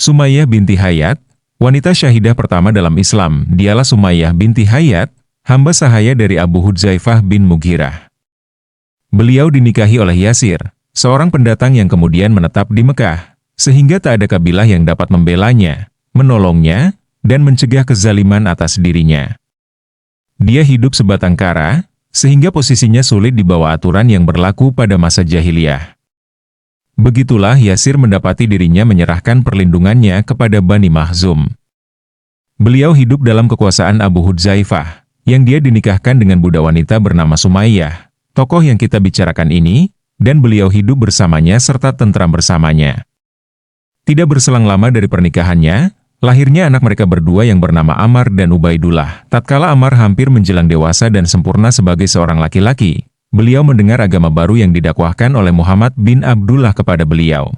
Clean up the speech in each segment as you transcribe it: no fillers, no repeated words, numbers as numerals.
Sumayyah binti Hayat, wanita syahidah pertama dalam Islam, dialah Sumayyah binti Hayat, hamba sahaya dari Abu Hudzaifah bin Mughirah. Beliau dinikahi oleh Yasir, seorang pendatang yang kemudian menetap di Mekah, sehingga tak ada kabilah yang dapat membelanya, menolongnya, dan mencegah kezaliman atas dirinya. Dia hidup sebatang kara, sehingga posisinya sulit di bawah aturan yang berlaku pada masa jahiliyah. Begitulah Yasir mendapati dirinya menyerahkan perlindungannya kepada Bani Makhzum. Beliau hidup dalam kekuasaan Abu Hudzaifah, yang dia dinikahkan dengan budak wanita bernama Sumayyah, tokoh yang kita bicarakan ini, dan beliau hidup bersamanya serta tentram bersamanya. Tidak berselang lama dari pernikahannya, lahirnya anak mereka berdua yang bernama Ammar dan Ubaidullah. Tatkala Ammar hampir menjelang dewasa dan sempurna sebagai seorang laki-laki, beliau mendengar agama baru yang didakwahkan oleh Muhammad bin Abdullah kepada beliau.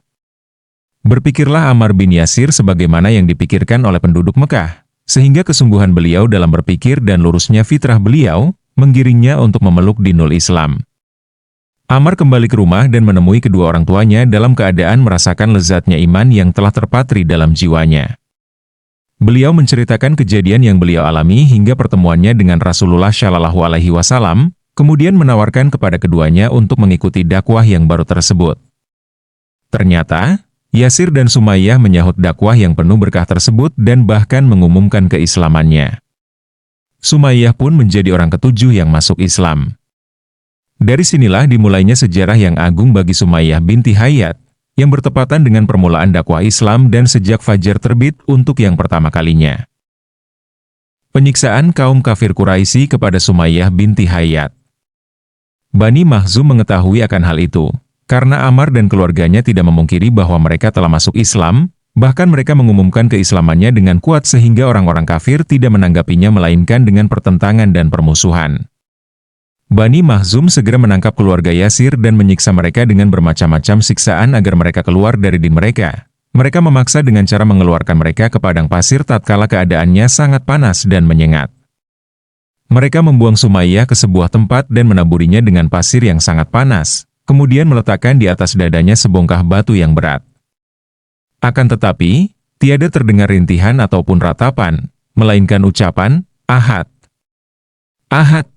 Berpikirlah Ammar bin Yasir sebagaimana yang dipikirkan oleh penduduk Mekah, sehingga kesungguhan beliau dalam berpikir dan lurusnya fitrah beliau, menggiringnya untuk memeluk dinul Islam. Ammar kembali ke rumah dan menemui kedua orang tuanya dalam keadaan merasakan lezatnya iman yang telah terpatri dalam jiwanya. Beliau menceritakan kejadian yang beliau alami hingga pertemuannya dengan Rasulullah Shallallahu Alaihi Wasallam, kemudian menawarkan kepada keduanya untuk mengikuti dakwah yang baru tersebut. Ternyata, Yasir dan Sumayyah menyahut dakwah yang penuh berkah tersebut dan bahkan mengumumkan keislamannya. Sumayyah pun menjadi orang ketujuh yang masuk Islam. Dari sinilah dimulainya sejarah yang agung bagi Sumayyah binti Hayat, yang bertepatan dengan permulaan dakwah Islam dan sejak Fajar terbit untuk yang pertama kalinya. Penyiksaan kaum kafir Quraisy kepada Sumayyah binti Hayat. Bani Makhzum mengetahui akan hal itu, karena Ammar dan keluarganya tidak memungkiri bahwa mereka telah masuk Islam, bahkan mereka mengumumkan keislamannya dengan kuat sehingga orang-orang kafir tidak menanggapinya melainkan dengan pertentangan dan permusuhan. Bani Makhzum segera menangkap keluarga Yasir dan menyiksa mereka dengan bermacam-macam siksaan agar mereka keluar dari din mereka. Mereka memaksa dengan cara mengeluarkan mereka ke padang pasir tatkala keadaannya sangat panas dan menyengat. Mereka membuang Sumayyah ke sebuah tempat dan menaburinya dengan pasir yang sangat panas, kemudian meletakkan di atas dadanya sebongkah batu yang berat. Akan tetapi, tiada terdengar rintihan ataupun ratapan, melainkan ucapan, "Ahad, Ahad."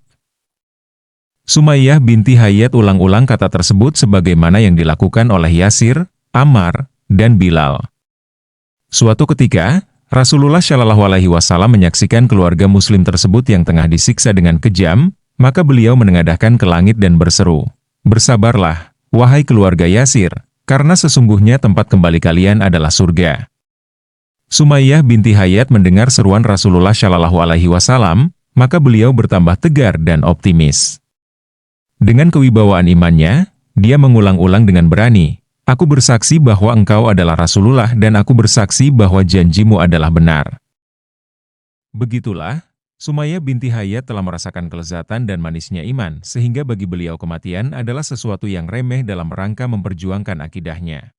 Sumayyah binti Hayat ulang-ulang kata tersebut sebagaimana yang dilakukan oleh Yasir, Ammar, dan Bilal. Suatu ketika, Rasulullah Shallallahu Alaihi Wasallam menyaksikan keluarga Muslim tersebut yang tengah disiksa dengan kejam, maka beliau menengadahkan ke langit dan berseru, "Bersabarlah, wahai keluarga Yasir, karena sesungguhnya tempat kembali kalian adalah surga." Sumayyah binti Hayat mendengar seruan Rasulullah Shallallahu Alaihi Wasallam, maka beliau bertambah tegar dan optimis. Dengan kewibawaan imannya, dia mengulang-ulang dengan berani, "Aku bersaksi bahwa engkau adalah Rasulullah dan aku bersaksi bahwa janjimu adalah benar." Begitulah, Sumayyah binti Hayat telah merasakan kelezatan dan manisnya iman, sehingga bagi beliau kematian adalah sesuatu yang remeh dalam rangka memperjuangkan akidahnya.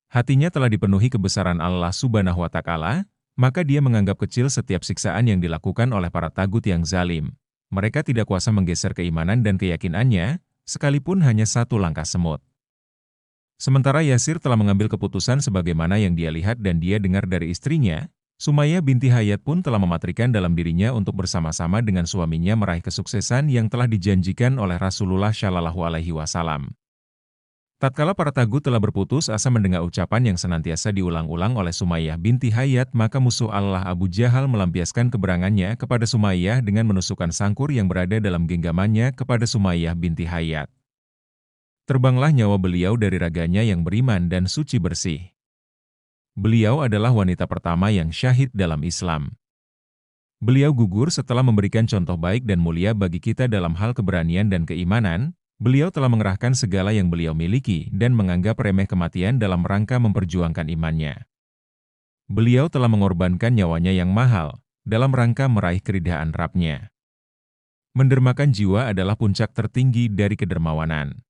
Hatinya telah dipenuhi kebesaran Allah Subhanahu wa Ta'ala, maka dia menganggap kecil setiap siksaan yang dilakukan oleh para tagut yang zalim. Mereka tidak kuasa menggeser keimanan dan keyakinannya, sekalipun hanya satu langkah semut. Sementara Yasir telah mengambil keputusan sebagaimana yang dia lihat dan dia dengar dari istrinya, Sumayyah binti Hayat pun telah mematrikan dalam dirinya untuk bersama-sama dengan suaminya meraih kesuksesan yang telah dijanjikan oleh Rasulullah Shallallahu Alaihi Wasallam. Tatkala para tagut telah berputus asa mendengar ucapan yang senantiasa diulang-ulang oleh Sumayyah binti Hayat, maka musuh Allah Abu Jahal melampiaskan keberangannya kepada Sumayyah dengan menusukkan sangkur yang berada dalam genggamannya kepada Sumayyah binti Hayat. Terbanglah nyawa beliau dari raganya yang beriman dan suci bersih. Beliau adalah wanita pertama yang syahid dalam Islam. Beliau gugur setelah memberikan contoh baik dan mulia bagi kita dalam hal keberanian dan keimanan. Beliau telah mengerahkan segala yang beliau miliki dan menganggap remeh kematian dalam rangka memperjuangkan imannya. Beliau telah mengorbankan nyawanya yang mahal dalam rangka meraih keridhaan Rabb-Nya. Mendermakan jiwa adalah puncak tertinggi dari kedermawanan.